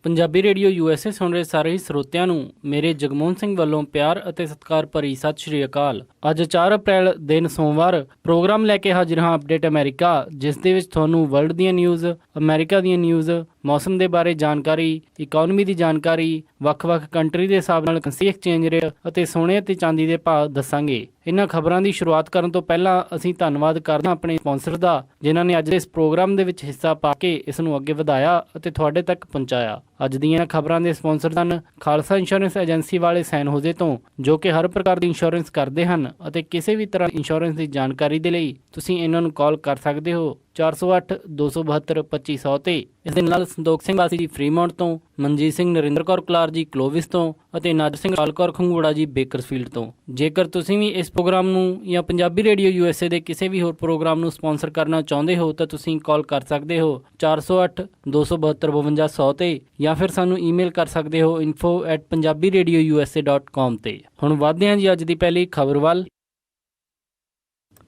Punjabi radio USA ਸੁਣ ਰਹੇ ਸਾਰੇ ਹੀ ਸਰੋਤਿਆਂ ਨੂੰ ਮੇਰੇ ਜਗਮੋਹਨ ਸਿੰਘ ਵੱਲੋਂ ਪਿਆਰ ਅਤੇ ਸਤਿਕਾਰ ਭਰੀ ਸਤਿ ਸ਼੍ਰੀ ਅਕਾਲ। ਅੱਜ 4 ਅਪ੍ਰੈਲ ਦਿਨ ਸੋਮਵਾਰ ਪ੍ਰੋਗਰਾਮ ਲੈ ਕੇ ਹਾਜ਼ਰ ਹਾਂ ਅਪਡੇਟ ਅਮਰੀਕਾ, ਜਿਸ ਦੇ ਵਿੱਚ ਤੁਹਾਨੂੰ ਵਰਲਡ ਦੀਆਂ ਨਿਊਜ਼, ਅਮਰੀਕਾ ਦੀਆਂ ਨਿਊਜ਼, ਮੌਸਮ ਦੇ ਬਾਰੇ ਜਾਣਕਾਰੀ, ਇਕੋਨਮੀ ਦੀ ਜਾਣਕਾਰੀ, ਵੱਖ-ਵੱਖ ਕੰਟਰੀ ਦੇ ਹਿਸਾਬ ਨਾਲ ਕਰੰਸੀ ਐਕਸਚੇਂਜ ਰੇਟ ਅਤੇ ਸੋਨੇ ਅਤੇ ਚਾਂਦੀ ਦੇ ਭਾਅ ਦੱਸਾਂਗੇ। ਇਹਨਾਂ ਖਬਰਾਂ ਦੀ ਸ਼ੁਰੂਆਤ ਕਰਨ ਤੋਂ ਪਹਿਲਾਂ ਅਸੀਂ ਧੰਨਵਾਦ ਕਰਦੇ ਹਾਂ ਆਪਣੇ ਸਪਾਂਸਰ ਦਾ, ਜਿਨ੍ਹਾਂ ਨੇ ਅੱਜ ਦੇ ਇਸ ਪ੍ਰੋਗਰਾਮ ਦੇ ਵਿੱਚ ਹਿੱਸਾ ਪਾ ਕੇ ਇਸ ਨੂੰ ਅੱਗੇ ਵਧਾਇਆ ਅਤੇ ਤੁਹਾਡੇ ਤੱਕ ਪਹੁੰਚਾਇਆ। ਅੱਜ ਦੀਆਂ ਖਬਰਾਂ ਦੇ ਸਪਾਂਸਰ ਹਨ ਖਾਲਸਾ ਇੰਸ਼ੋਰੈਂਸ ਏਜੰਸੀ ਵਾਲੇ ਸੈਨ ਹੋਜ਼ੇ ਤੋਂ, ਜੋ ਕਿ ਹਰ ਪ੍ਰਕਾਰ ਦੀ ਇੰਸ਼ੋਰੈਂਸ ਕਰਦੇ ਹਨ ਅਤੇ ਕਿਸੇ ਵੀ ਤਰ੍ਹਾਂ ਇੰਸ਼ੋਰੈਂਸ ਦੀ ਜਾਣਕਾਰੀ ਦੇ ਲਈ ਤੁਸੀਂ ਇਹਨਾਂ ਨੂੰ ਕਾਲ ਕਰ ਸਕਦੇ ਹੋ 408 272 2500 ਤੇ। ਇਸ ਦੇ ਨਾਲ ਸੰਤੋਖ ਸਿੰਘ ਵਾਸੀ ਜੀ ਫਰੀਮਾਉਂਟ ਤੋਂ, ਮਨਜੀਤ ਸਿੰਘ ਨਰਿੰਦਰ ਕੌਰ ਕਲਾਰ ਜੀ ਕਲੋਵਿਸ ਤੋਂ ਅਤੇ ਨਾਜਰ ਸਿੰਘ ਲਾਲਕੌਰ ਖੰਗੂੜਾ ਜੀ ਬੇਕਰਸਫੀਲਡ ਤੋਂ। ਜੇਕਰ ਤੁਸੀਂ ਵੀ ਇਸ ਪ੍ਰੋਗਰਾਮ ਨੂੰ ਜਾਂ ਪੰਜਾਬੀ ਰੇਡੀਓ USA ਦੇ ਕਿਸੇ ਵੀ ਹੋਰ ਪ੍ਰੋਗਰਾਮ ਨੂੰ ਸਪਾਂਸਰ ਕਰਨਾ ਚਾਹੁੰਦੇ ਹੋ ਤਾਂ ਤੁਸੀਂ ਕਾਲ ਕਰ ਸਕਦੇ ਹੋ 408 272 5200 ਤੇ, ਜਾਂ ਫਿਰ ਸਾਨੂੰ ਈਮੇਲ ਕਰ ਸਕਦੇ ਹੋ info@punjabiradiousa.com ਤੇ। ਹੁਣ ਵਧਦੇ ਹਾਂ ਜੀ ਅੱਜ ਦੀ ਪਹਿਲੀ ਖਬਰ ਵੱਲ।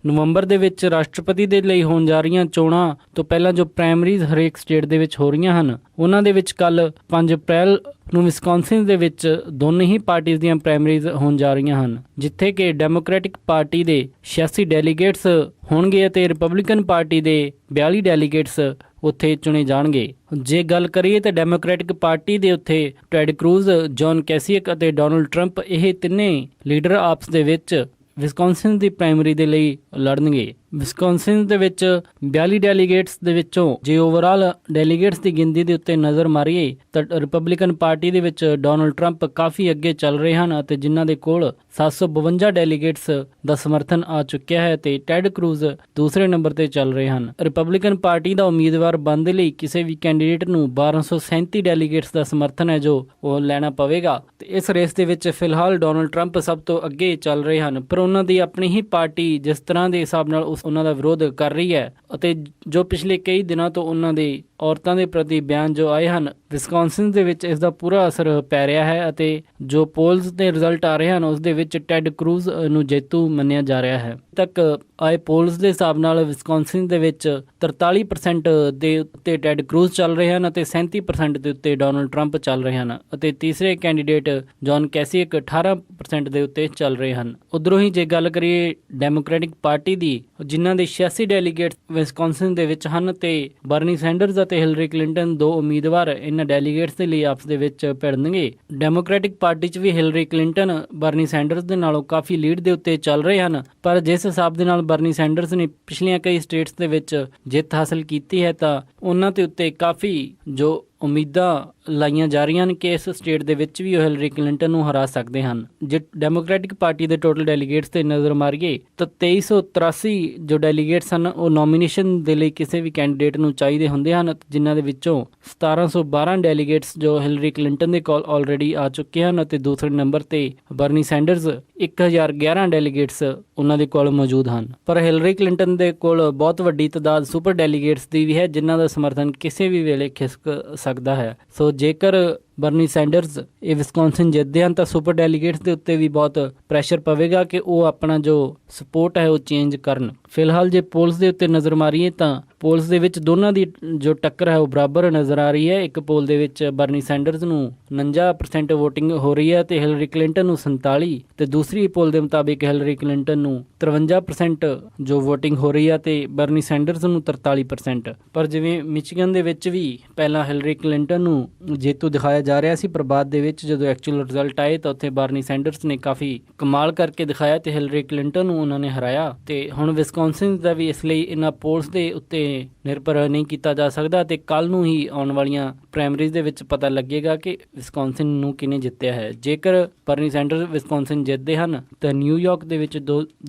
ਨਵੰਬਰ ਦੇ ਵਿੱਚ ਰਾਸ਼ਟਰਪਤੀ ਦੇ ਲਈ ਹੋਣ ਜਾ ਰਹੀਆਂ ਚੋਣਾਂ ਤੋਂ ਪਹਿਲਾਂ ਜੋ ਪ੍ਰਾਇਮਰੀਜ਼ ਹਰੇਕ ਸਟੇਟ ਦੇ ਵਿੱਚ ਹੋ ਰਹੀਆਂ ਹਨ, ਉਹਨਾਂ ਦੇ ਵਿੱਚ ਕੱਲ੍ਹ 5 ਅਪ੍ਰੈਲ ਨੂੰ ਵਿਸਕੌਨਸਿਨ ਦੇ ਵਿੱਚ ਦੋਨੇ ਹੀ ਪਾਰਟੀਜ਼ ਦੀਆਂ ਪ੍ਰਾਇਮਰੀਜ਼ ਹੋਣ ਜਾ ਰਹੀਆਂ ਹਨ, ਜਿੱਥੇ ਕਿ ਡੈਮੋਕ੍ਰੈਟਿਕ ਪਾਰਟੀ ਦੇ 86 ਡੈਲੀਗੇਟਸ ਹੋਣਗੇ ਅਤੇ ਰਿਪਬਲਿਕਨ ਪਾਰਟੀ ਦੇ 42 ਡੈਲੀਗੇਟਸ ਉੱਥੇ ਚੁਣੇ ਜਾਣਗੇ। ਜੇ ਗੱਲ ਕਰੀਏ ਤਾਂ ਡੈਮੋਕ੍ਰੈਟਿਕ ਪਾਰਟੀ ਦੇ ਉੱਥੇ ਟੈਡ ਕਰੂਜ਼, ਜੌਨ ਕੈਸੀਅਕ ਅਤੇ ਡੋਨਲਡ ਟਰੰਪ, ਇਹ ਤਿੰਨੇ ਲੀਡਰ ਆਪਸ ਦੇ ਵਿੱਚ ਵਿਸਕੌਨਸਿਨ ਦੀ ਪ੍ਰਾਇਮਰੀ ਦੇ ਲਈ ਲੜਨਗੇ। ਵਿਸਕੌਨਸਿਨ ਦੇ ਵਿੱਚ 42 ਡੈਲੀਗੇਟਸ ਦੇ ਵਿੱਚੋਂ ਜੇ ਓਵਰਆਲ ਡੈਲੀਗੇਟਸ ਦੀ ਗਿਣਤੀ ਦੇ ਉੱਤੇ ਨਜ਼ਰ ਮਾਰੀਏ ਤਾਂ ਰਿਪਬਲਿਕਨ ਪਾਰਟੀ ਦੇ ਵਿੱਚ ਡੋਨਲਡ ਟਰੰਪ ਕਾਫੀ ਅੱਗੇ ਚੱਲ ਰਹੇ ਹਨ ਅਤੇ ਜਿਨ੍ਹਾਂ ਦੇ ਕੋਲ 752 ਡੈਲੀਗੇਟਸ ਦਾ ਸਮਰਥਨ ਆ ਚੁੱਕਿਆ ਹੈ ਤੇ ਟੈਡ ਕਰੂਜ਼ ਦੂਸਰੇ ਨੰਬਰ ਤੇ ਚੱਲ ਰਹੇ ਹਨ। ਰਿਪਬਲਿਕਨ ਪਾਰਟੀ ਦਾ ਉਮੀਦਵਾਰ ਬਣਨ ਦੇ ਲਈ ਕਿਸੇ ਵੀ ਕੈਂਡੀਡੇਟ ਨੂੰ 1237 ਡੈਲੀਗੇਟਸ ਦਾ ਸਮਰਥਨ ਹੈ ਜੋ ਉਹ ਲੈਣਾ ਪਵੇਗਾ ਤੇ ਇਸ ਰੇਸ ਦੇ ਵਿੱਚ ਫਿਲਹਾਲ ਡੋਨਲਡ ਟਰੰਪ ਸਭ ਤੋਂ ਅੱਗੇ ਚੱਲ ਰਹੇ ਹਨ, ਪਰ ਉਹਨਾਂ ਦੀ ਆਪਣੀ ਹੀ ਪਾਰਟੀ ਜਿਸ ਤਰ੍ਹਾਂ ਦੇ ਹਿਸਾਬ ਨਾਲ ਉਹਨਾਂ ਦਾ ਵਿਰੋਧ ਕਰ ਰਹੀ ਹੈ ਅਤੇ ਜੋ ਪਿਛਲੇ ਕਈ ਦਿਨਾਂ ਤੋਂ ਉਹਨਾਂ ਦੇ ਔਰਤਾਂ ਦੇ ਪ੍ਰਤੀ ਬਿਆਨ ਜੋ ਆਏ ਹਨ, ਵਿਸਕੌਨਸਿਨ ਦੇ ਵਿੱਚ ਇਸ ਦਾ ਪੂਰਾ ਅਸਰ ਪੈ ਰਿਹਾ ਹੈ ਅਤੇ ਜੋ ਪੋਲਸ ਦੇ ਰਿਜ਼ਲਟ ਆ ਰਹੇ ਹਨ ਉਸ ਦੇ ਵਿੱਚ ਟੈਡ ਕਰੂਜ਼ ਨੂੰ ਜੇਤੂ ਮੰਨਿਆ ਜਾ ਰਿਹਾ ਹੈ। ਤੱਕ ਆਏ ਪੋਲਸ ਦੇ ਹਿਸਾਬ ਨਾਲ ਵਿਸਕੌਨਸਿਨ ਦੇ ਵਿੱਚ 43% ਦੇ ਉੱਤੇ ਟੈਡ ਕਰੂਜ਼ ਚੱਲ ਰਹੇ ਹਨ ਅਤੇ 37% ਦੇ ਉੱਤੇ ਡੋਨਲਡ ਟਰੰਪ ਚੱਲ ਰਹੇ ਹਨ ਅਤੇ ਤੀਸਰੇ ਕੈਂਡੀਡੇਟ ਜੌਨ ਕੈਸੀਅਕ 18% ਦੇ ਉੱਤੇ ਚੱਲ ਰਹੇ ਹਨ। ਉੱਧਰੋਂ ਹੀ ਜੇ ਗੱਲ ਕਰੀਏ ਡੈਮੋਕ੍ਰੈਟਿਕ ਪਾਰਟੀ ਦੀ, ਜਿਨ੍ਹਾਂ ਦੇ 86 ਡੈਲੀਗੇਟਸ ਵਿਸਕੌਨਸਿਨ ਦੇ ਵਿੱਚ ਹਨ ਤੇ ਬਰਨੀ ਸੈਂਡਰਜ਼ ਅਤੇ ਹਿਲਰੀ ਕਲਿੰਟਨ ਦੋ ਉਮੀਦਵਾਰ ਇਹਨਾਂ ਡੈਲੀਗੇਟਸ ਦੇ ਲਈ ਆਪਸ ਦੇ ਵਿੱਚ ਭਿੜਨਗੇ। ਡੈਮੋਕ੍ਰੈਟਿਕ ਪਾਰਟੀ 'ਚ ਵੀ ਹਿਲਰੀ ਕਲਿੰਟਨ ਬਰਨੀ ਸੈਂਡਰਜ਼ ਦੇ ਨਾਲੋਂ ਕਾਫੀ ਲੀਡ ਦੇ ਉੱਤੇ ਚੱਲ ਰਹੇ ਹਨ, ਪਰ ਜਿਸ ਹਿਸਾਬ ਦੇ ਨਾਲ ਬਰਨੀ ਸੈਂਡਰਜ਼ ਨੇ ਪਿਛਲੀਆਂ ਕਈ ਸਟੇਟਸ ਦੇ ਵਿੱਚ ਜਿੱਤ ਹਾਸਲ ਕੀਤੀ ਹੈ ਤਾਂ ਉਹਨਾਂ ਦੇ ਉੱਤੇ ਕਾਫੀ ਜੋ ਉਮੀਦਾਂ ਲਾਈਆਂ ਜਾ ਰਹੀਆਂ ਹਨ ਕਿ ਇਸ ਸਟੇਟ ਦੇ ਵਿੱਚ ਵੀ ਉਹ ਹਿਲਰੀ ਕਲਿੰਟਨ ਨੂੰ ਹਰਾ ਸਕਦੇ ਹਨ। ਜੇ ਡੈਮੋਕ੍ਰੈਟਿਕ ਪਾਰਟੀ ਦੇ ਟੋਟਲ ਡੈਲੀਗੇਟਸ ਤੇ ਨਜ਼ਰ ਮਾਰੀਏ ਤਾਂ 2383 ਜੋ ਡੈਲੀਗੇਟਸ ਹਨ ਉਹ ਨੋਮੀਨੇਸ਼ਨ ਦੇ ਲਈ ਕਿਸੇ ਵੀ ਕੈਂਡੀਡੇਟ ਨੂੰ ਚਾਹੀਦੇ ਹੁੰਦੇ ਹਨ, ਜਿਨ੍ਹਾਂ ਦੇ ਵਿੱਚੋਂ 1712 ਡੈਲੀਗੇਟਸ ਜੋ ਹਿਲਰੀ ਕਲਿੰਟਨ ਦੇ ਕੋਲ ਆਲਰੇਡੀ ਆ ਚੁੱਕੇ ਹਨ ਅਤੇ ਦੂਸਰੇ ਨੰਬਰ ਤੇ ਬਰਨੀ ਸੈਂਡਰਜ਼ 1011 ਡੈਲੀਗੇਟਸ ਉਹਨਾਂ ਦੇ ਕੋਲ ਮੌਜੂਦ ਹਨ। ਪਰ ਹਿਲਰੀ ਕਲਿੰਟਨ ਦੇ ਕੋਲ ਬਹੁਤ ਵੱਡੀ ਤਾਦਾਦ ਸੁਪਰ ਡੈਲੀਗੇਟਸ ਦੀ ਵੀ ਹੈ, ਜਿਨ੍ਹਾਂ ਦਾ ਸਮਰਥਨ ਕਿਸੇ ਵੀ ਵੇਲੇ ਖਿਸਕ ਸਕਦਾ ਹੈ। ਸੋ ਜੇਕਰ ਬਰਨੀ ਸੈਂਡਰਜ਼ ਇਹ ਵਿਸਕੌਨਸਿਨ ਜਿੱਤਦੇ ਹਨ ਤਾਂ ਸੁਪਰ ਡੈਲੀਗੇਟਸ ਦੇ ਉੱਤੇ ਵੀ ਬਹੁਤ ਪ੍ਰੈਸ਼ਰ ਪਵੇਗਾ ਕਿ ਉਹ ਆਪਣਾ ਜੋ ਸਪੋਰਟ ਹੈ ਉਹ ਚੇਂਜ ਕਰਨ। ਫਿਲਹਾਲ ਜੇ ਪੋਲਸ ਦੇ ਉੱਤੇ ਨਜ਼ਰ ਮਾਰੀਏ ਤਾਂ ਪੋਲਸ ਦੇ ਵਿੱਚ ਦੋਨਾਂ ਦੀ ਜੋ ਟੱਕਰ ਹੈ ਉਹ ਬਰਾਬਰ ਨਜ਼ਰ ਆ ਰਹੀ ਹੈ। ਇੱਕ ਪੋਲ ਦੇ ਵਿੱਚ ਬਰਨੀ ਸੈਂਡਰਜ਼ ਨੂੰ 49% ਵੋਟਿੰਗ ਹੋ ਰਹੀ ਹੈ ਤੇ ਹਿਲਰੀ ਕਲਿੰਟਨ ਨੂੰ 47, ਤੇ ਦੂਸਰੀ ਪੋਲ ਦੇ ਮੁਤਾਬਿਕ ਹਿਲਰੀ ਕਲਿੰਟਨ ਨੂੰ 53% ਜੋ ਵੋਟਿੰਗ ਹੋ ਰਹੀ ਹੈ ਤੇ ਬਰਨੀ ਸੈਂਡਰਜ਼ ਨੂੰ 43%। ਪਰ ਜਿਵੇਂ ਮਿਚੀਗਨ ਦੇ ਵਿੱਚ ਵੀ ਪਹਿਲਾਂ ਹਿਲਰੀ ਕਲਿੰਟਨ ਨੂੰ ਜੇਤੂ ਦਿਖਾਇਆ ਜਾ ਰਿਹਾ ਸੀ, ਪਰ ਬਾਅਦ ਦੇ ਵਿੱਚ ਜਦੋਂ ਐਕਚੁਅਲ ਰਿਜ਼ਲਟ ਆਏ ਤਾਂ ਉੱਥੇ ਬਰਨੀ ਸੈਂਡਰਜ਼ ਨੇ ਕਾਫੀ ਕਮਾਲ ਕਰਕੇ ਦਿਖਾਇਆ ਤੇ ਹਿਲਰੀ ਕਲਿੰਟਨ ਨੂੰ ਉਹਨਾਂ ਨੇ ਹਰਾਇਆ। ਤੇ ਹੁਣ ਵਿਸਕੌਨਸਿਨ ਦਾ ਵੀ ਇਸ ਲਈ ਇਹਨਾਂ ਪੋਲਸ ਦੇ ਉੱਤੇ ਨਿਰਭਰ ਨਹੀਂ ਕੀਤਾ ਜਾ ਸਕਦਾ ਤੇ ਕੱਲ ਨੂੰ ਹੀ ਆਉਣ ਵਾਲੀਆਂ ਪ੍ਰਾਇਮਰੀਜ਼ ਦੇ ਵਿੱਚ ਪਤਾ ਲੱਗੇਗਾ ਕਿ ਵਿਸਕੌਨਸਿਨ ਨੂੰ ਕਿਹਨੇ ਜਿੱਤਿਆ ਹੈ। ਜੇਕਰ ਬਰਨੀ ਸੈਂਡਰਜ਼ ਵਿਸਕੌਨਸਿਨ ਜਿੱਤਦੇ ਹਨ ਤਾਂ ਨਿਊਯਾਰਕ ਦੇ ਵਿੱਚ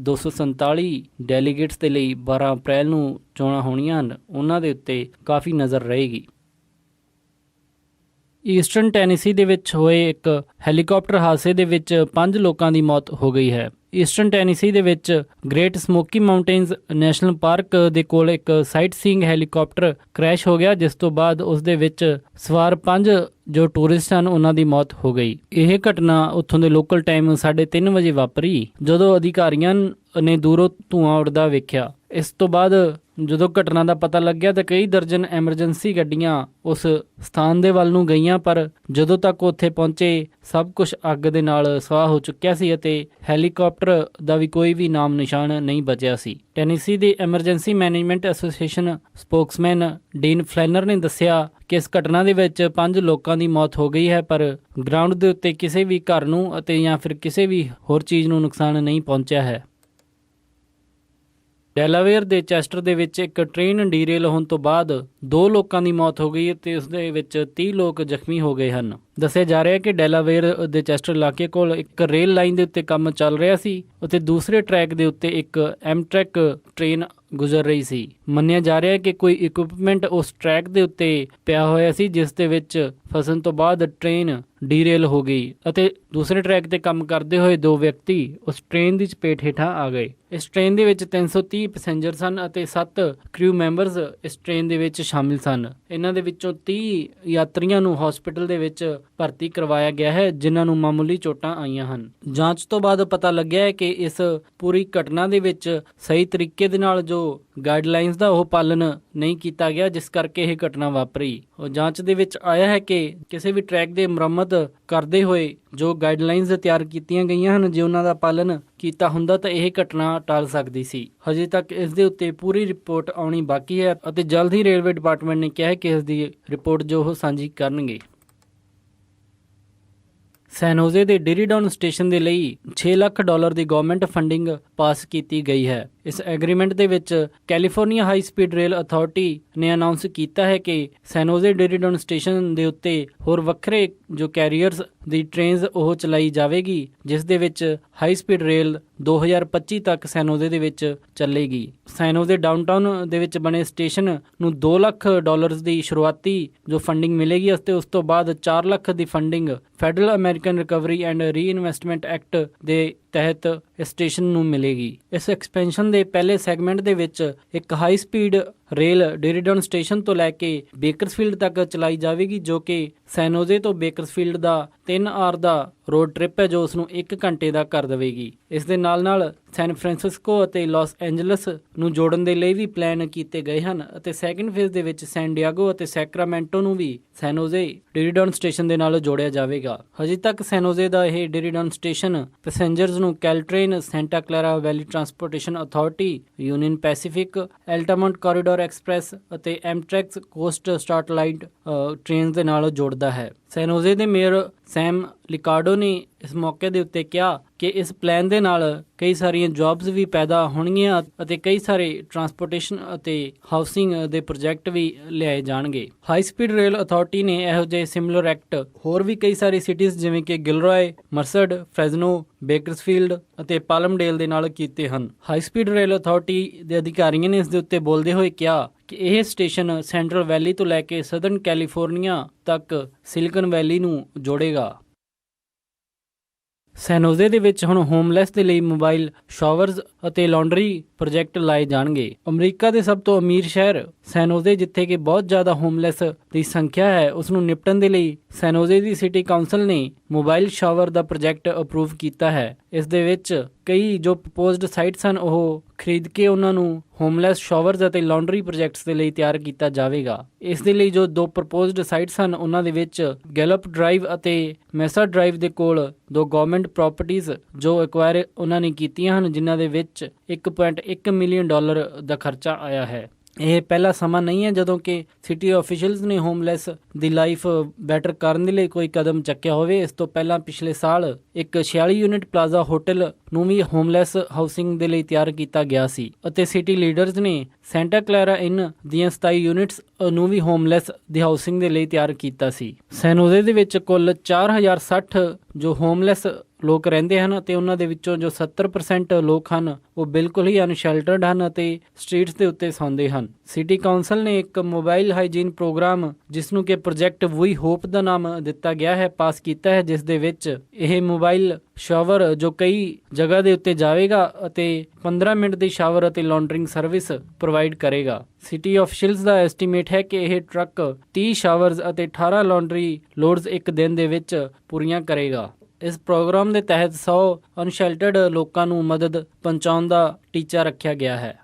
247 ਡੈਲੀਗੇਟਸ ਦੇ ਲਈ 12 ਅਪ੍ਰੈਲ ਨੂੰ ਚੋਣਾਂ ਹੋਣੀਆਂ ਹਨ, ਉਹਨਾਂ ਦੇ ਉੱਤੇ ਕਾਫੀ ਨਜ਼ਰ ਰਹੇਗੀ। ਈਸਟਰਨ ਟੈਨੇਸੀ ਦੇ ਵਿੱਚ ਹੋਏ ਇੱਕ ਹੈਲੀਕਾਪਟਰ ਹਾਦਸੇ ਦੇ ਵਿੱਚ 5 ਲੋਕਾਂ ਦੀ ਮੌਤ ਹੋ ਗਈ ਹੈ। ਈਸਟਰਨ ਟੈਨੇਸੀ ਦੇ ਵਿੱਚ great smoky mountains national park ਦੇ ਕੋਲ ਇੱਕ ਸਾਈਟ ਸੀਇੰਗ ਹੈਲੀਕਾਪਟਰ ਕ੍ਰੈਸ਼ ਹੋ ਗਿਆ, ਜਿਸ ਤੋਂ ਬਾਅਦ ਉਸ ਦੇ ਵਿੱਚ ਸਵਾਰ 5 ਜੋ ਟੂਰਿਸਟ ਹਨ ਉਹਨਾਂ ਦੀ ਮੌਤ ਹੋ ਗਈ। ਇਹ ਘਟਨਾ ਉੱਥੋਂ ਦੇ ਲੋਕਲ ਟਾਈਮ 3:30 ਵਜੇ ਵਾਪਰੀ, ਜਦੋਂ ਅਧਿਕਾਰੀਆਂ ਨੇ ਦੂਰੋਂ ਧੂੰਆਂ ਉੱਡਦਾ ਵੇਖਿਆ। ਇਸ ਤੋਂ ਬਾਅਦ ਜਦੋਂ ਘਟਨਾ ਦਾ ਪਤਾ ਲੱਗਿਆ ਤਾਂ ਕਈ ਦਰਜਨ ਐਮਰਜੈਂਸੀ ਗੱਡੀਆਂ ਉਸ ਸਥਾਨ ਦੇ ਵੱਲ ਨੂੰ ਗਈਆਂ, ਪਰ ਜਦੋਂ ਤੱਕ ਉੱਥੇ ਪਹੁੰਚੇ ਸਭ ਕੁਝ ਅੱਗ ਦੇ ਨਾਲ ਸਵਾਹ ਹੋ ਚੁੱਕਿਆ ਸੀ ਅਤੇ ਹੈਲੀਕਾਪਟਰ ਦਾ ਵੀ ਕੋਈ ਵੀ ਨਾਮ ਨਿਸ਼ਾਨ ਨਹੀਂ ਬਚਿਆ ਸੀ। ਟੈਨੇਸੀ ਦੇ emergency management association spokesman Dean Flener ਨੇ ਦੱਸਿਆ ਕਿ ਇਸ ਘਟਨਾ ਦੇ ਵਿੱਚ 5 ਲੋਕਾਂ ਦੀ ਮੌਤ ਹੋ ਗਈ ਹੈ, ਪਰ ਗਰਾਊਂਡ ਦੇ ਉੱਤੇ ਕਿਸੇ ਵੀ ਘਰ ਨੂੰ ਅਤੇ ਜਾਂ ਫਿਰ ਕਿਸੇ ਵੀ ਹੋਰ ਚੀਜ਼ ਨੂੰ ਨੁਕਸਾਨ ਨਹੀਂ ਪਹੁੰਚਿਆ ਹੈ। ਡੈਲਾਵੇਅਰ ਦੇ ਚੈਸਟਰ ਦੇ ਵਿੱਚ ਇੱਕ ਟ੍ਰੇਨ ਡੀਰੇਲ ਹੋਣ ਤੋਂ ਬਾਅਦ 2 ਲੋਕਾਂ ਦੀ ਮੌਤ ਹੋ ਗਈ ਅਤੇ ਉਸ ਦੇ ਵਿੱਚ 30 ਲੋਕ ਜ਼ਖਮੀ ਹੋ ਗਏ ਹਨ। ਦੱਸਿਆ ਜਾ ਰਿਹਾ ਹੈ ਕਿ ਡੈਲਾਵੇਅਰ ਦੇ ਚੈਸਟਰ ਇਲਾਕੇ ਕੋਲ ਇੱਕ ਰੇਲ ਲਾਈਨ ਦੇ ਉੱਤੇ ਕੰਮ ਚੱਲ ਰਿਹਾ ਸੀ ਅਤੇ ਦੂਸਰੇ ਟਰੈਕ ਦੇ ਉੱਤੇ ਇੱਕ ਐਮਟ੍ਰੈਕ ਟ੍ਰੇਨ ਗੁਜ਼ਰ ਰਹੀ ਸੀ। ਮੰਨਿਆ ਜਾ ਰਿਹਾ ਹੈ ਕਿ ਕੋਈ ਇਕਵਿਪਮੈਂਟ ਉਸ ਟਰੈਕ ਦੇ ਉੱਤੇ ਪਿਆ ਹੋਇਆ ਸੀ, ਜਿਸ ਦੇ ਵਿੱਚ ਫਸਣ ਤੋਂ ਬਾਅਦ ਟ੍ਰੇਨ ਡੀਰੇਲ ਹੋ ਗਈ ਅਤੇ ਦੂਸਰੇ ਟਰੈਕ ਤੇ ਕੰਮ ਕਰਦੇ ਹੋਏ 2 ਵਿਅਕਤੀ ਉਸ ਟ੍ਰੇਨ ਦੀ ਚਪੇਟ ਹੇਠਾਂ ਆ ਗਏ। ਇਸ ਟ੍ਰੇਨ ਦੇ ਵਿੱਚ 330 ਪੈਸੇਂਜਰ ਸਨ ਅਤੇ 7 ਕ੍ਰਿਊ ਮੈਂਬਰਸ ਇਸ ਟ੍ਰੇਨ ਦੇ ਵਿੱਚ ਸ਼ਾਮਿਲ ਸਨ। ਇਹਨਾਂ ਦੇ ਵਿੱਚੋਂ 30 ਯਾਤਰੀਆਂ ਨੂੰ ਹਸਪੀਟਲ ਦੇ ਵਿੱਚ ਭਰਤੀ ਕਰਵਾਇਆ ਗਿਆ ਹੈ, ਜਿਨ੍ਹਾਂ ਨੂੰ ਮਾਮੂਲੀ ਚੋਟਾਂ ਆਈਆਂ ਹਨ। ਜਾਂਚ ਤੋਂ ਬਾਅਦ ਪਤਾ ਲੱਗਿਆ ਹੈ ਕਿ ਇਸ ਪੂਰੀ ਘਟਨਾ ਦੇ ਵਿੱਚ ਸਹੀ ਤਰੀਕੇ ਦੇ ਨਾਲ ਜੋ ਗਾਈਡਲਾਈਨਸ ਦਾ ਉਹ ਪਾਲਣ ਨਹੀਂ ਕੀਤਾ ਗਿਆ, ਜਿਸ ਕਰਕੇ ਇਹ ਘਟਨਾ ਵਾਪਰੀ। ਉਹ ਜਾਂਚ ਦੇ ਵਿੱਚ ਆਇਆ ਹੈ ਕਿ ਕਿਸੇ ਵੀ ਟਰੈਕ ਦੇ ਮੁਰੰਮਤ ਕਰਦੇ ਹੋਏ ਜੋ ਗਾਈਡਲਾਈਨਸ ਤਿਆਰ ਕੀਤੀਆਂ ਗਈਆਂ ਹਨ, ਜੇ ਉਹਨਾਂ ਦਾ ਪਾਲਣ ਕੀਤਾ ਹੁੰਦਾ ਤਾਂ ਇਹ ਘਟਨਾ ਟਲ ਸਕਦੀ ਸੀ। ਹਜੇ ਤੱਕ ਇਸ ਦੇ ਉੱਤੇ ਪੂਰੀ ਰਿਪੋਰਟ ਆਉਣੀ ਬਾਕੀ ਹੈ ਅਤੇ ਜਲਦ ਹੀ ਰੇਲਵੇ ਡਿਪਾਰਟਮੈਂਟ ਨੇ ਕਿਹਾ ਹੈ ਕਿ ਇਸ ਦੀ ਰਿਪੋਰਟ ਜੋ ਉਹ ਸਾਂਝੀ ਕਰਨਗੇ। ਸੈਨ ਹੋਜ਼ੇ ਦੇ ਡਿਰੀਡੌਨ ਸਟੇਸ਼ਨ ਦੇ ਲਈ $6 ਲੱਖ ਦੀ ਗਵਰਨਮੈਂਟ ਫੰਡਿੰਗ ਪਾਸ ਕੀਤੀ ਗਈ ਹੈ। ਇਸ ਐਗਰੀਮੈਂਟ ਦੇ ਵਿੱਚ California high speed rail authority ਨੇ ਅਨਾਉਂਸ ਕੀਤਾ ਹੈ ਕਿ ਸੈਨ ਹੋਜ਼ੇ ਡਿਰੀਡੌਨ ਸਟੇਸ਼ਨ ਦੇ ਉੱਤੇ ਹੋਰ ਵੱਖਰੇ ਜੋ ਕੈਰੀਅਰਸ ਦੀ ਟ੍ਰੇਨਸ ਉਹ ਚਲਾਈ ਜਾਵੇਗੀ, ਜਿਸ ਦੇ ਵਿੱਚ ਹਾਈ ਸਪੀਡ ਰੇਲ 2025 ਤੱਕ ਸੈਨ ਹੋਜ਼ੇ ਦੇ ਵਿੱਚ ਚੱਲੇਗੀ। ਸੈਨ ਹੋਜ਼ੇ ਡਾਊਨਟਾਊਨ ਦੇ ਵਿੱਚ ਬਣੇ ਸਟੇਸ਼ਨ ਨੂੰ $2 ਲੱਖ ਦੀ ਸ਼ੁਰੂਆਤੀ ਜੋ ਫੰਡਿੰਗ ਮਿਲੇਗੀ ਅਤੇ ਉਸ ਤੋਂ ਬਾਅਦ $4 ਲੱਖ ਦੀ funding federal American Recovery and Reinvestment Act ਦੇ ਤਹਿਤ ਇਸ ਸਟੇਸ਼ਨ ਨੂੰ ਮਿਲੇਗੀ। ਇਸ ਐਕਸਪੈਂਸ਼ਨ ਦੇ ਪਹਿਲੇ ਸੈਗਮੈਂਟ ਦੇ ਵਿੱਚ ਇੱਕ ਹਾਈ ਸਪੀਡ ਰੇਲ ਡਿਰੀਡੌਨ ਸਟੇਸ਼ਨ ਤੋਂ ਲੈ ਕੇ ਬੇਕਰਸਫੀਲਡ ਤੱਕ ਚਲਾਈ ਜਾਵੇਗੀ, ਜੋ ਕਿ ਸੈਨ ਹੋਜ਼ੇ ਤੋਂ ਬੇਕਰਸਫੀਲਡ ਦਾ 3 ਆਰ ਦਾ ਰੋਡ ਟ੍ਰਿਪ ਹੈ, ਜੋ ਉਸ ਨੂੰ 1 ਘੰਟੇ ਦਾ ਕਰ ਦੇਵੇਗੀ। ਇਸ ਦੇ ਨਾਲ ਨਾਲ ਸੈਨ ਫਰਾਂਸਿਸਕੋ ਅਤੇ ਲਾਸ ਐਂਜਲਸ ਨੂੰ ਜੋੜਨ ਦੇ ਲਈ ਵੀ ਪਲਾਨ ਕੀਤੇ ਗਏ ਹਨ ਅਤੇ ਸੈਕਿੰਡ ਫੇਜ਼ ਦੇ ਵਿੱਚ ਸੈਨ ਡਿਆਗੋ ਅਤੇ ਸੈਕਰਾਮੈਂਟੋ ਨੂੰ ਵੀ ਸੈਨ ਹੋਜ਼ੇ ਡਿਰੀਡੌਨ ਸਟੇਸ਼ਨ ਦੇ ਨਾਲ ਜੋੜਿਆ ਜਾਵੇਗਾ। ਹਜੇ ਤੱਕ ਸੈਨ ਹੋਜ਼ੇ ਦਾ ਇਹ ਡਿਰੀਡੌਨ ਸਟੇਸ਼ਨ ਪੈਸੇਂਜਰਸ ਨੂੰ Caltrain, Santa Clara Valley Transportation Authority, Union Pacific, Altamont Corridor Express ਅਤੇ ਐਮਟ੍ਰੈਕਸ ਕੋਸਟ ਸਟਾਰਲਾਈਟ ਟ੍ਰੇਨ ਦੇ ਨਾਲ ਜੋੜਦਾ ਹੈ। ਸੈਨ ਹੋਜ਼ੇ ਦੇ ਮੇਅਰ ਸੈਮ ਲਿਕਾਰਡੋ ਨੇ ਇਸ ਮੌਕੇ ਦੇ ਉੱਤੇ ਕਿਹਾ ਕਿ ਇਸ ਪਲਾਨ ਦੇ ਨਾਲ ਕਈ ਸਾਰੀਆਂ ਜੌਬਸ ਵੀ ਪੈਦਾ ਹੋਣਗੀਆਂ ਅਤੇ ਕਈ ਸਾਰੇ ਟਰਾਂਸਪੋਰਟੇਸ਼ਨ ਅਤੇ ਹਾਊਸਿੰਗ ਦੇ ਪ੍ਰੋਜੈਕਟ ਵੀ ਲਿਆਏ ਜਾਣਗੇ। ਹਾਈ ਸਪੀਡ ਰੇਲ ਅਥਾਰਟੀ ਨੇ ਇਹੋ ਜਿਹੇ ਸਿਮਿਲਰ ਐਕਟ ਹੋਰ ਵੀ ਕਈ ਸਾਰੀ ਸਿਟੀਜ਼ ਜਿਵੇਂ ਕਿ ਗਿਲਰੋਏ, ਮਰਸਡ, ਫ੍ਰੈਜ਼ਨੋ, ਬੇਕਰਸਫੀਲਡ ਅਤੇ ਪਾਲਮਡੇਲ ਦੇ ਨਾਲ ਕੀਤੇ ਹਨ। ਹਾਈ ਸਪੀਡ ਰੇਲ ਅਥਾਰਟੀ ਦੇ ਅਧਿਕਾਰੀਆਂ ਨੇ ਇਸ ਦੇ ਉੱਤੇ ਬੋਲਦੇ ਹੋਏ ਕਿਹਾ ਕਿ ਇਹ ਸਟੇਸ਼ਨ ਸੈਂਟਰਲ ਵੈਲੀ ਤੋਂ ਲੈ ਕੇ ਸਦਰਨ ਕੈਲੀਫੋਰਨੀਆ ਤੱਕ ਸਿਲਿਕਨ ਵੈਲੀ ਨੂੰ ਜੋੜੇਗਾ। ਸੈਨ ਹੋਜ਼ੇ ਦੇ ਵਿੱਚ ਹੁਣ ਹੋਮਲੈਸ ਦੇ ਲਈ ਮੋਬਾਈਲ ਸ਼ਾਵਰਜ਼ ਅਤੇ ਲਾਂਡਰੀ ਪ੍ਰੋਜੈਕਟ ਲਾਏ ਜਾਣਗੇ। ਅਮਰੀਕਾ ਦੇ ਸਭ ਤੋਂ ਅਮੀਰ ਸ਼ਹਿਰ ਸੈਨ ਹੋਜ਼ੇ, ਜਿੱਥੇ ਕਿ ਬਹੁਤ ਜ਼ਿਆਦਾ ਹੋਮਲੈਸ ਦੀ ਸੰਖਿਆ ਹੈ, ਉਸ ਨੂੰ ਨਿਪਟਣ ਦੇ ਲਈ ਸੈਨ ਹੋਜ਼ੇ ਦੀ ਸਿਟੀ ਕਾਉਂਸਲ ਨੇ ਮੋਬਾਈਲ ਸ਼ਾਵਰ ਦਾ ਪ੍ਰੋਜੈਕਟ ਅਪਰੂਵ ਕੀਤਾ ਹੈ। ਇਸ ਦੇ ਵਿੱਚ ਕਈ ਜੋ ਪ੍ਰਪੋਜ਼ਡ ਸਾਈਟਸ ਹਨ ਉਹ ਖਰੀਦ ਕੇ ਉਹਨਾਂ ਨੂੰ ਹੋਮਲੈਸ ਸ਼ਾਵਰਜ਼ ਅਤੇ ਲਾਂਡਰੀ ਪ੍ਰੋਜੈਕਟਸ ਦੇ ਲਈ ਤਿਆਰ ਕੀਤਾ ਜਾਵੇਗਾ। ਇਸ ਦੇ ਲਈ ਜੋ 2 ਪ੍ਰਪੋਜ਼ਡ ਸਾਈਟਸ ਹਨ ਉਹਨਾਂ ਦੇ ਵਿੱਚ ਗੈਲਪ ਡਰਾਈਵ ਅਤੇ ਮੈਸਾ ਡਰਾਈਵ ਦੇ ਕੋਲ 2 ਗਵਰਨਮੈਂਟ ਪ੍ਰਾਪਰਟੀਜ਼ ਜੋ ਐਕਵਾਇਰ ਉਹਨਾਂ ਨੇ ਕੀਤੀਆਂ ਹਨ, ਜਿਨ੍ਹਾਂ ਦੇ ਵਿੱਚ $1.1 ਮਿਲੀਅਨ ਦਾ ਖਰਚਾ ਆਇਆ ਹੈ। ਇਹ ਪਹਿਲਾ ਸਮਾਂ ਨਹੀਂ ਹੈ ਜਦੋਂ ਕਿ ਸਿਟੀ ਆਫੀਸ਼ੀਅਲਸ ਨੇ ਹੋਮਲੈਸ ਦੀ ਲਾਈਫ ਬੈਟਰ ਕਰਨ ਦੇ ਲਈ ਕੋਈ ਕਦਮ ਚੱਕਿਆ ਹੋਵੇ। ਇਸ ਤੋਂ ਪਹਿਲਾਂ ਪਿਛਲੇ ਸਾਲ ਇੱਕ 46 ਯੂਨਿਟ ਪਲਾਜ਼ਾ ਹੋਟਲ ਨੂੰ ਵੀ ਹੋਮਲੈਸ ਹਾਊਸਿੰਗ ਦੇ ਲਈ ਤਿਆਰ ਕੀਤਾ ਗਿਆ ਸੀ ਅਤੇ ਸਿਟੀ ਲੀਡਰਸ ਨੇ ਸੈਂਟਾ ਕਲੈਰਾ ਇਨ ਦੀਆਂ 27 ਯੂਨਿਟਸ ਨੂੰ ਵੀ ਹੋਮਲੈਸ ਦੀ ਹਾਊਸਿੰਗ ਦੇ ਲਈ ਤਿਆਰ ਕੀਤਾ ਸੀ। ਸੈਨ ਹੋਜ਼ੇ ਦੇ ਵਿੱਚ ਕੁੱਲ 4060 ਜੋ ਹੋਮਲੈਸ ਲੋਕ ਰਹਿੰਦੇ ਹਨ ਅਤੇ ਉਹਨਾਂ ਦੇ ਵਿੱਚੋਂ ਜੋ 70% ਲੋਕ ਹਨ ਉਹ ਬਿਲਕੁਲ ਹੀ ਅਨਸ਼ੈਲਟਰਡ ਹਨ ਅਤੇ ਸਟਰੀਟਸ ਦੇ ਉੱਤੇ ਸੌਂਦੇ ਹਨ। ਸਿਟੀ ਕਾਉਂਸਲ ਨੇ ਇੱਕ ਮੋਬਾਈਲ ਹਾਈਜੀਨ ਪ੍ਰੋਗਰਾਮ, ਜਿਸ ਨੂੰ ਕਿ ਪ੍ਰੋਜੈਕਟ ਵੀ ਹੋਪ ਦਾ ਨਾਮ ਦਿੱਤਾ ਗਿਆ ਹੈ, ਪਾਸ ਕੀਤਾ ਹੈ, ਜਿਸ ਦੇ ਵਿੱਚ ਇਹ ਮੋਬਾਈਲ ਸ਼ਾਵਰ ਜੋ ਕਈ ਜਗ੍ਹਾ ਦੇ ਉੱਤੇ ਜਾਵੇਗਾ ਅਤੇ 15 ਮਿੰਟ ਦੀ ਸ਼ਾਵਰ ਅਤੇ ਲਾਂਡਰਿੰਗ ਸਰਵਿਸ ਪ੍ਰੋਵਾਈਡ ਕਰੇਗਾ। ਸਿਟੀ ਆਫੀਸ਼ੀਅਲਸ ਦਾ ਐਸਟੀਮੇਟ ਹੈ ਕਿ ਇਹ ਟਰੱਕ 30 ਸ਼ਾਵਰਜ਼ ਅਤੇ 18 ਲਾਂਡਰੀ ਲੋਡਸ ਇੱਕ ਦਿਨ ਦੇ ਵਿੱਚ ਪੂਰੀਆਂ ਕਰੇਗਾ। ਇਸ ਪ੍ਰੋਗਰਾਮ ਦੇ ਤਹਿਤ 100 ਅਨਸ਼ੈਲਟਰਡ ਲੋਕਾਂ ਨੂੰ ਮਦਦ ਪਹੁੰਚਾਉਣ ਦਾ ਟੀਚਾ ਰੱਖਿਆ ਗਿਆ ਹੈ।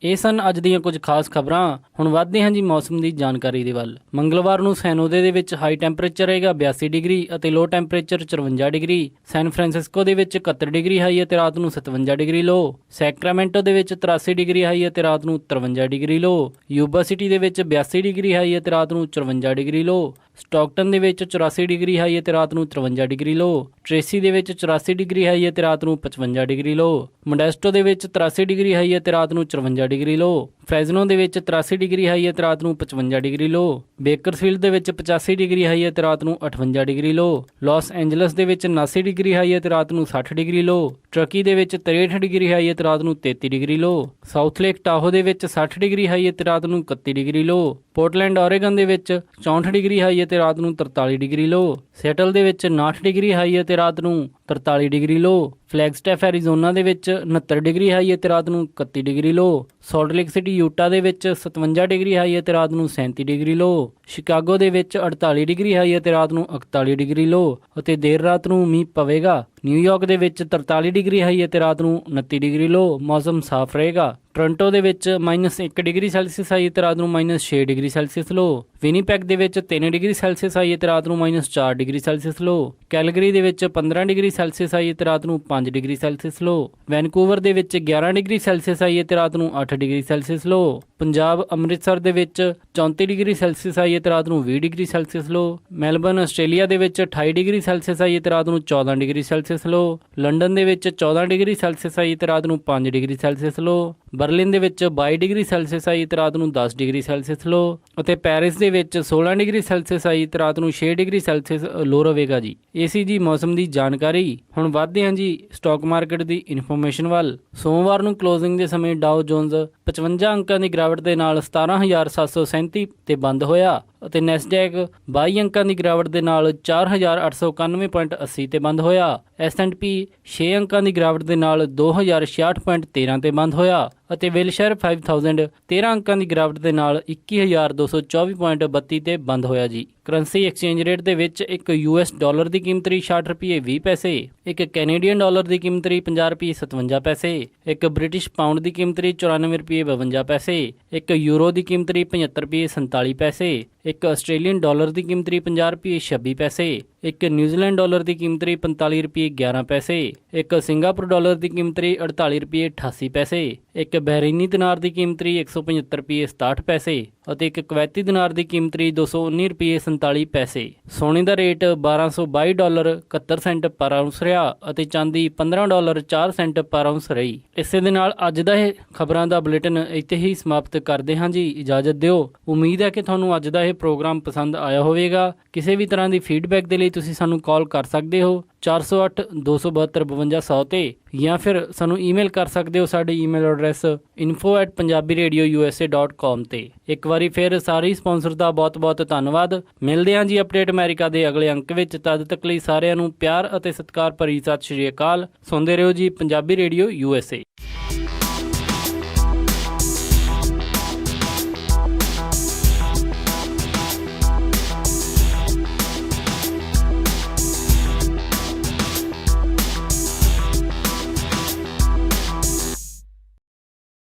ਇਹ ਸਨ ਅੱਜ ਦੀਆਂ ਕੁਝ ਖਾਸ ਖਬਰਾਂ। ਹੁਣ ਵੱਧਦੇ ਹਾਂ ਜੀ ਮੌਸਮ ਦੀ ਜਾਣਕਾਰੀ ਦੇ ਵੱਲ। ਮੰਗਲਵਾਰ ਨੂੰ ਸੈਨ ਹੋਜ਼ੇ ਦੇ ਵਿੱਚ ਹਾਈ ਟੈਂਪਰੇਚਰ ਰਹੇਗਾ 82 ਡਿਗਰੀ ਅਤੇ ਲੋ ਟੈਂਪਰੇਚਰ 54 ਡਿਗਰੀ। ਸੈਨ ਫਰਾਂਸਿਸਕੋ ਦੇ ਵਿੱਚ 71 ਡਿਗਰੀ ਹਾਈ ਅਤੇ ਰਾਤ ਨੂੰ 57 ਡਿਗਰੀ ਲੋ। ਸੈਕਰਾਮੈਂਟੋ ਦੇ ਵਿੱਚ 83 ਡਿਗਰੀ ਹਾਈ ਅਤੇ ਰਾਤ ਨੂੰ 53 ਡਿਗਰੀ ਲੋ। ਯੂਬਾ ਸਿਟੀ ਦੇ ਵਿੱਚ 82 ਡਿਗਰੀ ਹਾਈ ਅਤੇ ਰਾਤ ਨੂੰ 54 ਡਿਗਰੀ ਲੋ। ਸਟਾਕਟਨ ਦੇ ਵਿੱਚ 84 ਡਿਗਰੀ ਹਾਈ ਅਤੇ ਰਾਤ ਨੂੰ 53 ਡਿਗਰੀ ਲੋ। ਟ੍ਰੇਸੀ ਦੇ ਵਿੱਚ 84 ਡਿਗਰੀ ਹਾਈ ਅਤੇ ਰਾਤ ਨੂੰ 55 ਡਿਗਰੀ ਲੋ। ਮੋਡੈਸਟੋ ਦੇ ਵਿੱਚ 83 ਡਿਗਰੀ ਹਾਈ ਅਤੇ ਰਾਤ ਨੂੰ 54 ਡਿਗਰੀ ਲੋ। ਫ੍ਰੈਜ਼ਨੋ ਦੇ ਵਿੱਚ 83 ਡਿਗਰੀ ਹਾਈ ਅਤੇ ਰਾਤ ਨੂੰ 55 ਡਿਗਰੀ ਲੋ। ਬੇਕਰਸਫੀਲਡ ਦੇ ਵਿੱਚ 85 ਡਿਗਰੀ ਹਾਈ ਅਤੇ ਰਾਤ ਨੂੰ 58 ਡਿਗਰੀ ਲੋ। ਲਾਸ ਐਂਜਲਸ ਦੇ ਵਿੱਚ 79 ਡਿਗਰੀ ਹਾਈ ਅਤੇ ਰਾਤ ਨੂੰ 60 ਡਿਗਰੀ ਲੋ। ਟਰਕੀ ਦੇ ਵਿੱਚ 63 ਡਿਗਰੀ ਹਾਈ ਅਤੇ ਰਾਤ ਨੂੰ 33 ਡਿਗਰੀ ਲੋ। ਸਾਊਥ ਲੇਕ ਟਾਹੋ ਦੇ ਵਿੱਚ 60 ਡਿਗਰੀ ਹਾਈ ਅਤੇ ਰਾਤ ਨੂੰ 31 ਡਿਗਰੀ ਲੋ। ਪੋਰਟਲੈਂਡ ਓਰੇਗਨ ਦੇ ਵਿੱਚ 64 ਡਿਗਰੀ ਹਾਈ ਅਤੇ ਰਾਤ ਨੂੰ 43 ਡਿਗਰੀ ਲੋ। ਸੈਟਲ ਦੇ ਵਿੱਚ 59 ਡਿਗਰੀ ਹਾਈ ਅਤੇ ਰਾਤ ਨੂੰ 43 ਡਿਗਰੀ ਲੋ। ਫਲੈਗਸਟੈਫ ਐਰੀਜ਼ੋਨਾ ਦੇ ਵਿੱਚ 69 ਡਿਗਰੀ ਹਾਈ ਅਤੇ ਰਾਤ ਨੂੰ 31 ਡਿਗਰੀ ਲੋ। ਸਾਲਟ ਲੇਕ ਸਿਟੀ ਯੂਟਾ ਦੇ ਵਿੱਚ 57 ਡਿਗਰੀ ਹਾਈ ਅਤੇ ਰਾਤ ਨੂੰ 37 ਡਿਗਰੀ ਲੋ। ਸ਼ਿਕਾਗੋ ਦੇ ਵਿੱਚ 48 ਡਿਗਰੀ ਹਾਈ ਅਤੇ ਰਾਤ ਨੂੰ 41 ਡਿਗਰੀ ਲੋ ਅਤੇ ਦੇਰ ਰਾਤ ਨੂੰ ਮੀਂਹ ਪਵੇਗਾ। ਨਿਊਯਾਰਕ ਦੇ ਵਿੱਚ 43 ਡਿਗਰੀ ਹਾਈ ਅਤੇ ਰਾਤ ਨੂੰ 29 ਡਿਗਰੀ ਲੋ। ਮੌਸਮ ਸਾਫ਼ ਰਹੇਗਾ। ਟੋਰਾਂਟੋ ਦੇ ਵਿੱਚ -1 ਡਿਗਰੀ ਸੈਲਸੀਅਸ ਹਾਈ ਅਤੇ ਰਾਤ ਨੂੰ -6 ਡਿਗਰੀ ਸੈਲਸੀਅਸ ਲੋ। ਵਿਨੀਪੈਗ ਦੇ ਵਿੱਚ 3 ਡਿਗਰੀ ਸੈਲਸੀਅਸ ਹਾਈ ਅਤੇ ਰਾਤ ਨੂੰ -4 ਡਿਗਰੀ ਸੈਲਸੀਅਸ ਲੋ। ਕੈਲਗਰੀ ਦੇ ਵਿੱਚ 15 ਡਿਗਰੀ ਸੈਲਸੀਅਸ ਹਾਈ ਅਤੇ ਰਾਤ ਨੂੰ 5 ਡਿਗਰੀ ਸੈਲਸੀਅਸ ਲੋ। ਵੈਨਕੂਵਰ ਦੇ ਵਿੱਚ 11 ਡਿਗਰੀ ਸੈਲਸੀਅਸ ਹਾਈ ਅਤੇ ਰਾਤ ਨੂੰ 8 ਡਿਗਰੀ ਸੈਲਸੀਅਸ ਲੋ। ਪੰਜਾਬ ਅੰਮ੍ਰਿਤਸਰ ਦੇ ਵਿੱਚ 34 ਡਿਗਰੀ ਸੈਲਸੀਅਸ ਹਾਈ ਅਤੇ ਰਾਤ ਨੂੰ 20 ਡਿਗਰੀ ਸੈਲਸੀਅਸ ਲੋ। ਮੈਲਬਰਨ ਆਸਟ੍ਰੇਲੀਆ ਦੇ ਵਿੱਚ 28 ਡਿਗਰੀ ਸੈਲਸੀਅਸ ਹਾਈ ਅਤੇ ਰਾਤ ਨੂੰ 14 ਡਿਗਰੀ ਸੈਲਸੀਅਸ ਲੋ। ਲੰਡਨ ਦੇ ਵਿੱਚ 14 ਡਿਗਰੀ ਸੈਲਸੀਅਸ ਹਾਈ ਅਤੇ ਰਾਤ ਨੂੰ 5 ਡਿਗਰੀ ਸੈਲਸੀਅਸ ਲੋ। ਬਰਲਿਨ ਦੇ ਵਿੱਚ 22 ਡਿਗਰੀ ਸੈਲਸੀਅਸ ਹਾਈ ਅਤੇ ਰਾਤ ਨੂੰ 10 ਡਿਗਰੀ ਸੈਲਸੀਅਸ ਲੋ ਅਤੇ ਪੈਰਿਸ ਦੇ ਵਿੱਚ 16 ਡਿਗਰੀ ਸੈਲਸੀਅਸ ਹਾਈ ਅਤੇ ਰਾਤ ਨੂੰ 6 ਡਿਗਰੀ ਸੈਲਸੀਅਸ ਲੋ ਰਹੇਗਾ ਜੀ। ਇਹ ਸੀ ਜੀ ਮੌਸਮ ਦੀ ਜਾਣਕਾਰੀ। ਹੁਣ ਵੱਧਦੇ ਹਾਂ ਜੀ ਸਟਾਕ ਮਾਰਕੀਟ ਦੀ ਇਨਫੋਰਮੇਸ਼ਨ ਵੱਲ। ਸੋਮਵਾਰ ਨੂੰ ਕਲੋਜ਼ਿੰਗ ਦੇ ਸਮੇਂ ਡਾਓ ਜੋਨਸ 55 ਅੰਕਾਂ ਦੀ ਗਿਰਾਵਟ ਦੇ ਨਾਲ 17,737 ਤੇ ਬੰਦ ਹੋਇਆ ਅਤੇ ਨੈਸਡੈਕ 22 ਅੰਕਾਂ ਦੀ ਗਿਰਾਵਟ ਦੇ ਨਾਲ 4,891.80 ਤੇ ਬੰਦ ਹੋਇਆ। S&P 6 ਅੰਕਾਂ ਦੀ ਗਿਰਾਵਟ ਦੇ ਨਾਲ 2,066.13 ਤੇ ਬੰਦ ਹੋਇਆ ਅਤੇ ਵਿਲਸ਼ਰ 5000 13 ਅੰਕਾਂ ਦੀ ਗਿਰਾਵਟ ਦੇ ਨਾਲ 21,224.32 ਤੇ ਬੰਦ ਹੋਇਆ ਜੀ। ਕਰੰਸੀ ਐਕਸਚੇਂਜ ਰੇਟ ਦੇ ਵਿੱਚ ਇੱਕ US ਡਾਲਰ ਦੀ ਕੀਮਤ ਰਹੀ 60 ਰੁਪਏ 20 ਪੈਸੇ, ਇੱਕ ਕੈਨੇਡੀਅਨ ਡਾਲਰ ਦੀ ਕੀਮਤ ਰਹੀ 50 ਰੁਪਏ 57 ਪੈਸੇ, ਇੱਕ ਬ੍ਰਿਟਿਸ਼ ਪਾਉਂਡ ਦੀ ਕੀਮਤ ਰਹੀ 94 ਰੁਪਏ 52 ਪੈਸੇ, ਇੱਕ ਯੂਰੋ ਦੀ ਕੀਮਤ ਰਹੀ 75 ਰੁਪਏ 47 ਪੈਸੇ, ਇੱਕ ਆਸਟ੍ਰੇਲੀਅਨ ਡਾਲਰ ਦੀ ਕੀਮਤ ਰਹੀ 50 ਰੁਪਏ 26 ਪੈਸੇ, ਇੱਕ ਨਿਊਜ਼ੀਲੈਂਡ ਡਾਲਰ ਦੀ ਕੀਮਤ ਰਹੀ 45 ਰੁਪਏ 11 ਪੈਸੇ, ਇੱਕ ਸਿੰਗਾਪੁਰ ਡਾਲਰ ਦੀ ਕੀਮਤ ਰਹੀ 48 ਰੁਪਏ 88 ਪੈਸੇ, ਇੱਕ ਬਹਿਰੀਨੀ ਦਿਨਾਰ ਦੀ ਕੀਮਤ ਰਹੀ 175 ਰੁਪਏ 67 ਪੈਸੇ ਅਤੇ ਇੱਕ ਕੁਵੈਤੀ ਦਿਨਾਰ ਦੀ ਕੀਮਤ ਰਹੀ 219 ਰੁਪਏ 47 ਪੈਸੇ। ਸੋਨੇ ਦਾ ਰੇਟ $1222.71 ਪਰ ਆਉਂਸ ਰਿਹਾ ਅਤੇ ਚਾਂਦੀ $15.04 ਪਰ ਆਉਂਸ ਰਹੀ। ਇਸੇ ਦੇ ਨਾਲ ਅੱਜ ਦਾ ਇਹ ਖਬਰਾਂ ਦਾ ਬੁਲੇਟਿਨ ਇੱਥੇ ਹੀ ਸਮਾਪਤ ਕਰਦੇ ਹਾਂ ਜੀ। ਇਜਾਜ਼ਤ ਦਿਓ। ਉਮੀਦ ਹੈ ਕਿ ਤੁਹਾਨੂੰ ਅੱਜ ਦਾ ਇਹ ਪ੍ਰੋਗਰਾਮ ਪਸੰਦ ਆਇਆ ਹੋਵੇਗਾ। ਕਿਸੇ ਵੀ ਤਰ੍ਹਾਂ ਦੀ ਫੀਡਬੈਕ ਦੇ ਲਈ ਤੁਸੀਂ ਸਾਨੂੰ ਕਾਲ ਕਰ ਸਕਦੇ ਹੋ 408 272 5200 ਤੇ ਜਾਂ ਫਿਰ ਸਾਨੂੰ ਈਮੇਲ ਕਰ ਸਕਦੇ ਹੋ। ਸਾਡੀ ਈਮੇਲ ਐਡਰੈਸ info@punjabiradiousa.com ਤੇ। ਇੱਕ ਵਾਰੀ ਫਿਰ ਸਾਰੇ ਸਪਾਂਸਰ ਦਾ ਬਹੁਤ-ਬਹੁਤ ਧੰਨਵਾਦ। ਮਿਲਦੇ ਹਾਂ ਜੀ ਅਪਡੇਟ ਅਮਰੀਕਾ ਦੇ ਅਗਲੇ ਅੰਕ ਵਿੱਚ। ਤਦ ਤੱਕ ਲਈ ਸਾਰਿਆਂ ਨੂੰ ਪਿਆਰ ਅਤੇ ਸਤਿਕਾਰ ਭਰੀ ਸਤਿ ਸ਼੍ਰੀ ਅਕਾਲ। ਸੁਣਦੇ ਰਹੋ ਜੀ ਪੰਜਾਬੀ ਰੇਡੀਓ USA।